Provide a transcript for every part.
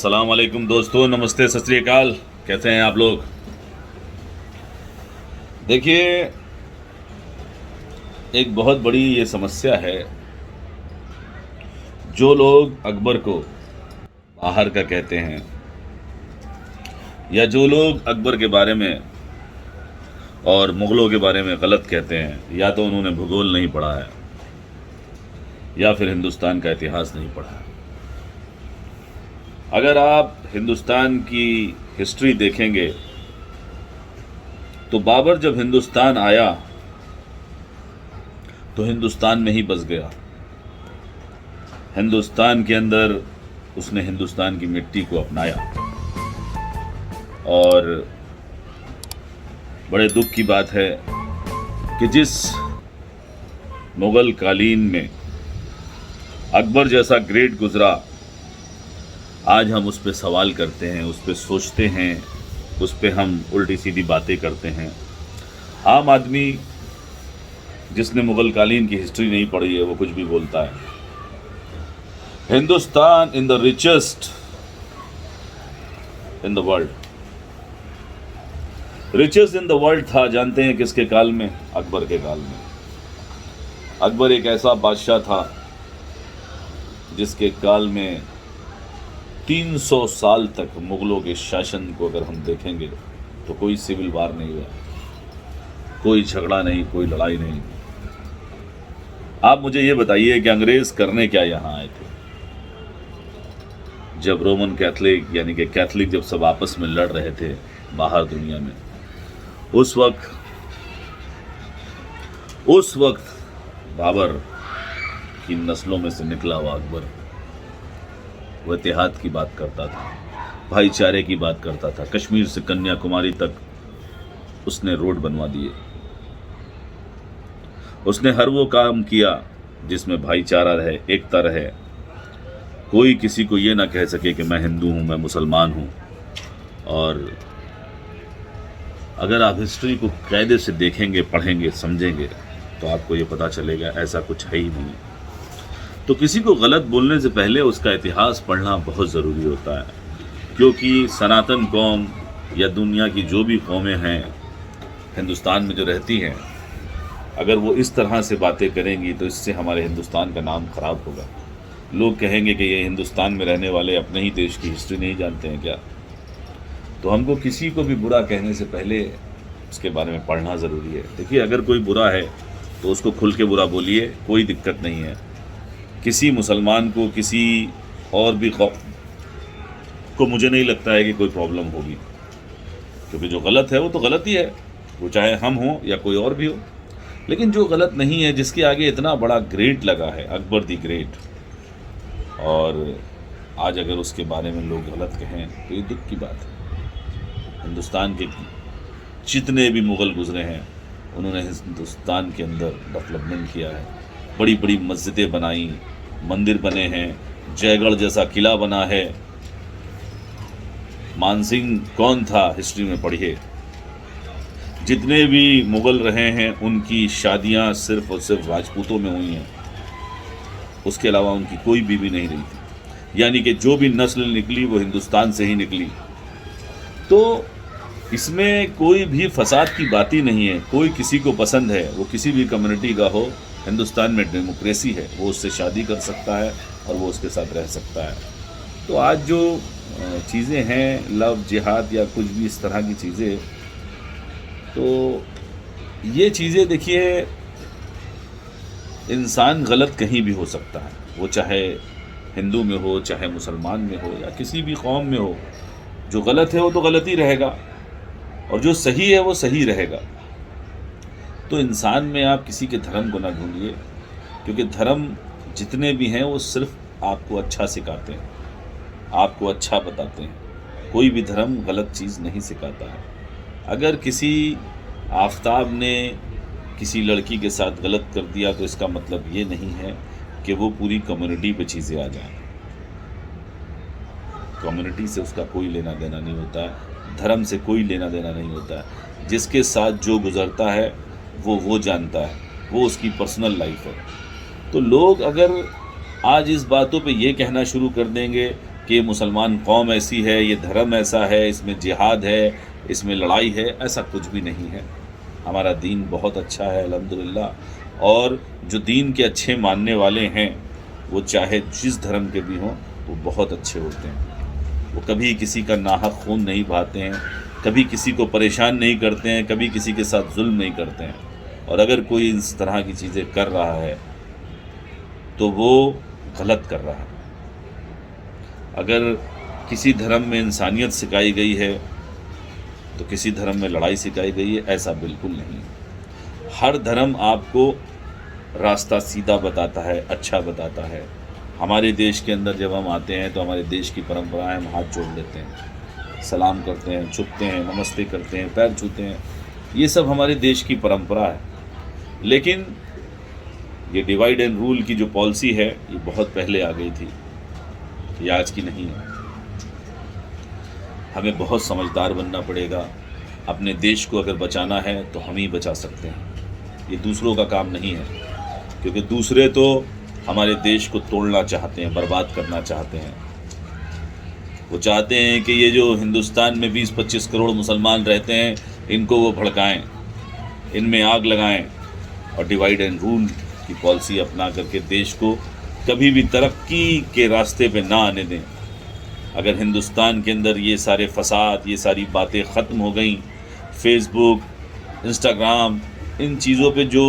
अस्सलाम वालेकुम दोस्तों, नमस्ते, सत श्री अकाल। कैसे हैं आप लोग? देखिए, एक बहुत बड़ी ये समस्या है। जो लोग अकबर को बाहर का कहते हैं या जो लोग अकबर के बारे में और मुग़लों के बारे में गलत कहते हैं, या तो उन्होंने भूगोल नहीं पढ़ा है या फिर हिंदुस्तान का इतिहास नहीं पढ़ा है। अगर आप हिंदुस्तान की हिस्ट्री देखेंगे तो बाबर जब हिंदुस्तान आया तो हिंदुस्तान में ही बस गया। हिंदुस्तान के अंदर उसने हिंदुस्तान की मिट्टी को अपनाया। और बड़े दुख की बात है कि जिस मुग़ल कालीन में अकबर जैसा ग्रेट गुजरा, आज हम उस पर सवाल करते हैं, उस पर सोचते हैं, उस पर हम उल्टी सीधी बातें करते हैं। आम आदमी जिसने मुग़ल कालीन की हिस्ट्री नहीं पढ़ी है वो कुछ भी बोलता है। Hindustan in the richest in the world, richest in the world था, जानते हैं किसके काल में? अकबर के काल में। अकबर एक ऐसा बादशाह था जिसके काल में 300 साल तक मुग़लों के शासन को अगर हम देखेंगे तो कोई सिविल वार नहीं हुआ, कोई झगड़ा नहीं, कोई लड़ाई नहीं। आप मुझे ये बताइए कि अंग्रेज़ करने क्या यहाँ आए थे? जब रोमन कैथलिक यानी कि कैथलिक जब सब आपस में लड़ रहे थे बाहर दुनिया में, उस वक्त बाबर की नस्लों में से निकला हुआ अकबर वो इतिहाद की बात करता था, भाईचारे की बात करता था। कश्मीर से कन्याकुमारी तक उसने रोड बनवा दिए। उसने हर वो काम किया जिसमें भाईचारा रहे, एकता रहे। कोई किसी को ये ना कह सके कि मैं हिंदू हूँ, मैं मुसलमान हूँ। और अगर आप हिस्ट्री को कायदे से देखेंगे, पढ़ेंगे, समझेंगे तो आपको ये पता चलेगा ऐसा कुछ है ही नहीं। तो किसी को गलत बोलने से पहले उसका इतिहास पढ़ना बहुत ज़रूरी होता है, क्योंकि सनातन कौम या दुनिया की जो भी कौमें हैं हिंदुस्तान में जो रहती हैं, अगर वो इस तरह से बातें करेंगी तो इससे हमारे हिंदुस्तान का नाम ख़राब होगा। लोग कहेंगे कि ये हिंदुस्तान में रहने वाले अपने ही देश की हिस्ट्री नहीं जानते हैं क्या? तो हमको किसी को भी बुरा कहने से पहले उसके बारे में पढ़ना ज़रूरी है। देखिए, अगर कोई बुरा है तो उसको खुल के बुरा बोलिए, कोई दिक्कत नहीं है। किसी मुसलमान को, किसी और भी कौम को मुझे नहीं लगता है कि कोई प्रॉब्लम होगी, क्योंकि जो गलत है वो तो गलत ही है, वो चाहे हम हों या कोई और भी हो। लेकिन जो गलत नहीं है, जिसके आगे इतना बड़ा ग्रेट लगा है, अकबर दी ग्रेट, और आज अगर उसके बारे में लोग गलत कहें तो ये दुख की बात है। हिंदुस्तान के जितने भी मुग़ल गुजरे हैं उन्होंने हिंदुस्तान के अंदर डेवलपमेंट किया है। बड़ी बड़ी मस्जिदें बनाई, मंदिर बने हैं, जयगढ़ जैसा किला बना है। मानसिंह कौन था, हिस्ट्री में पढ़िए। जितने भी मुग़ल रहे हैं उनकी शादियां सिर्फ और सिर्फ राजपूतों में हुई हैं, उसके अलावा उनकी कोई बीवी नहीं रही थी। यानी कि जो भी नस्ल निकली वो हिंदुस्तान से ही निकली। तो इसमें कोई भी फसाद की बात ही नहीं है। कोई किसी को पसंद है, वो किसी भी कम्युनिटी का हो, हिंदुस्तान में डेमोक्रेसी है, वो उससे शादी कर सकता है और वो उसके साथ रह सकता है। तो आज जो चीज़ें हैं, लव जिहाद या कुछ भी इस तरह की चीज़ें, तो ये चीज़ें देखिए, इंसान गलत कहीं भी हो सकता है, वो चाहे हिंदू में हो, चाहे मुसलमान में हो, या किसी भी कौम में हो। जो गलत है वो तो गलत ही रहेगा और जो सही है वो सही रहेगा। तो इंसान में आप किसी के धर्म को ना ढूंढिए, क्योंकि धर्म जितने भी हैं वो सिर्फ आपको अच्छा सिखाते हैं, आपको अच्छा बताते हैं। कोई भी धर्म गलत चीज़ नहीं सिखाता है। अगर किसी आफताब ने किसी लड़की के साथ गलत कर दिया तो इसका मतलब ये नहीं है कि वो पूरी कम्युनिटी पे चीज़ें आ जाएं। कम्युनिटी से उसका कोई लेना देना नहीं होता है, धर्म से कोई लेना देना नहीं होता है। जिसके साथ जो गुज़रता है वो जानता है, वो उसकी पर्सनल लाइफ है। तो लोग अगर आज इस बातों पे ये कहना शुरू कर देंगे कि ये मुसलमान कौम ऐसी है, ये धर्म ऐसा है, इसमें जिहाद है, इसमें लड़ाई है, ऐसा कुछ भी नहीं है। हमारा दीन बहुत अच्छा है अल्हम्दुलिल्लाह। और जो दीन के अच्छे मानने वाले हैं वो चाहे जिस धर्म के भी हों वो बहुत अच्छे होते हैं। वो कभी किसी का नाहक खून नहीं बहाते हैं, कभी किसी को परेशान नहीं करते हैं, कभी किसी के साथ जुल्म नहीं करते हैं। और अगर कोई इस तरह की चीज़ें कर रहा है तो वो गलत कर रहा है। अगर किसी धर्म में इंसानियत सिखाई गई है तो किसी धर्म में लड़ाई सिखाई गई है, ऐसा बिल्कुल नहीं। हर धर्म आपको रास्ता सीधा बताता है, अच्छा बताता है। हमारे देश के अंदर जब हम आते हैं तो हमारे देश की परंपराएं, हम हाथ जोड़ लेते हैं, सलाम करते हैं, झुकते हैं, नमस्ते करते हैं, पैर छूते हैं। ये सब हमारे देश की परंपरा है। लेकिन ये डिवाइड एंड रूल की जो पॉलिसी है ये बहुत पहले आ गई थी, ये आज की नहीं है। हमें बहुत समझदार बनना पड़ेगा। अपने देश को अगर बचाना है तो हम ही बचा सकते हैं, ये दूसरों का काम नहीं है। क्योंकि दूसरे तो हमारे देश को तोड़ना चाहते हैं, बर्बाद करना चाहते हैं। वो चाहते हैं कि ये जो हिंदुस्तान में 20-25 करोड़ मुसलमान रहते हैं इनको वो भड़काएं, इनमें आग लगाएं और डिवाइड एंड रूल की पॉलिसी अपना करके देश को कभी भी तरक्की के रास्ते पे ना आने दें। अगर हिंदुस्तान के अंदर ये सारे फसाद, ये सारी बातें ख़त्म हो गई, फेसबुक, इंस्टाग्राम, इन चीज़ों पे जो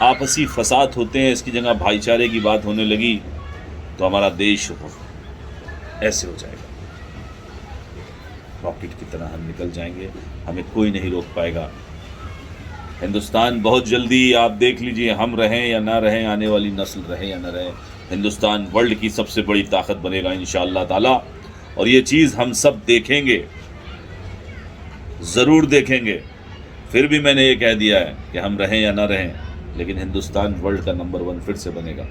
आपसी फसाद होते हैं इसकी जगह भाईचारे की बात होने लगी तो हमारा देश ऐसे हो जाएगा, रॉकेट की तरह हम निकल जाएंगे, हमें कोई नहीं रोक पाएगा। हिंदुस्तान बहुत जल्दी, आप देख लीजिए, हम रहें या ना रहें, आने वाली नस्ल रहे या ना रहे, हिंदुस्तान वर्ल्ड की सबसे बड़ी ताकत बनेगा इंशाअल्लाह ताला। और ये चीज़ हम सब देखेंगे, ज़रूर देखेंगे। फिर भी मैंने ये कह दिया है कि हम रहें या ना रहें, लेकिन हिंदुस्तान वर्ल्ड का नंबर 1 फिर से बनेगा,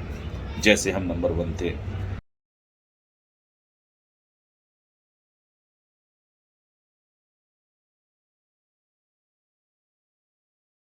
जैसे हम नंबर 1 थे।